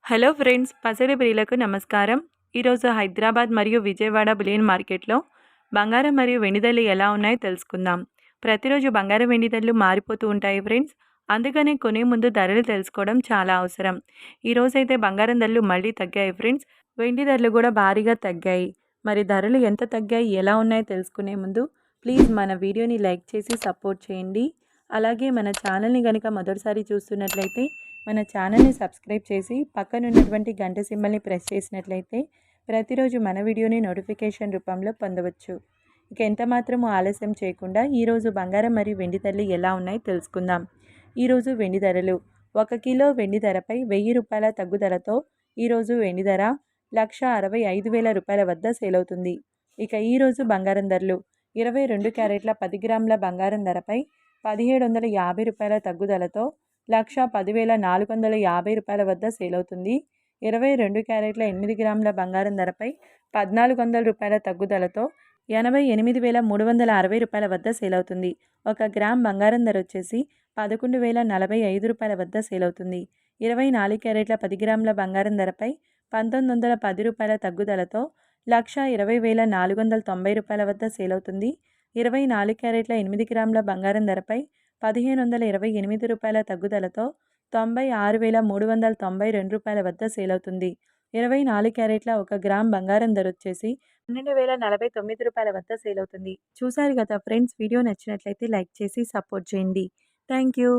Hello friends, పసిడి ప్రియులకు నమస్కారం. ఈరోజు హైదరాబాద్ మరియు విజయవాడ బులియన్ మార్కెట్లో బంగారం మరియు వెండి ధరలు ఎలా ఉన్నాయో తెలుసుకుందాం. ప్రతిరోజు బంగారం వెండి ధరలు మారిపోతూ ఉంటాయి ఫ్రెండ్స్. అందుకనే కొనే ముందు ధరలు తెలుసుకోవడం చాలా అవసరం. ఈరోజైతే బంగారం ధరలు మళ్ళీ తగ్గాయి ఫ్రెండ్స్. వెండి ధరలు కూడా భారీగా తగ్గాయి. మరి ధరలు ఎంత తగ్గాయి, ఎలా ఉన్నాయో తెలుసుకునే ముందు ప్లీజ్ మన వీడియోని లైక్ చేసి సపోర్ట్ చేయండి. అలాగే మన ఛానల్ని కనుక మొదటిసారి చూస్తున్నట్లయితే మన ఛానల్ని సబ్స్క్రైబ్ చేసి పక్కనున్నటువంటి గంట సింబల్ని ప్రెస్ చేసినట్లయితే ప్రతిరోజు మన వీడియోని నోటిఫికేషన్ రూపంలో పొందవచ్చు. ఇక ఎంత మాత్రము ఆలస్యం చేయకుండా ఈరోజు బంగారం మరియు వెండి ధరలు ఎలా ఉన్నాయో తెలుసుకుందాం. ఈరోజు వెండి ధరలు 1 కిలో వెండి ధరపై 1000 రూపాయల తగ్గుదలతో ఈరోజు వెండి ధర 1,65,000 రూపాయల వద్ద సేల్ అవుతుంది. ఇక ఈరోజు బంగారం ధరలు 22 క్యారెట్ల 10 గ్రాముల బంగారం ధరపై 1,750 రూపాయల తగ్గుదలతో 1,10,450 రూపాయల వద్ద సేల్ అవుతుంది. 22 క్యారెట్ల 8 గ్రాముల బంగారం ధరపై 1,400 రూపాయల తగ్గుదలతో 88,360 రూపాయల వద్ద సేల్ అవుతుంది. 1 గ్రామ్ బంగారం ధర వచ్చేసి 11,045 రూపాయల వద్ద సేల్ అవుతుంది. 24 క్యారెట్ల 10 గ్రాముల బంగారం ధరపై 1,910 రూపాయల తగ్గుదలతో 1,20,490 రూపాయల వద్ద సేల్ అవుతుంది. 24 క్యారెట్ల 8 గ్రాముల బంగారం ధరపై 1,528 రూపాయల తగ్గుదలతో 96,392 రూపాయల వద్ద సేల్ అవుతుంది. 24 క్యారెట్ల 1 గ్రామ్ బంగారం ధర వచ్చేసి 12,049 రూపాయల వద్ద సేల్ అవుతుంది. చూసారు కదా ఫ్రెండ్స్, వీడియో నచ్చినట్లయితే లైక్ చేసి సపోర్ట్ చేయండి. Thank you.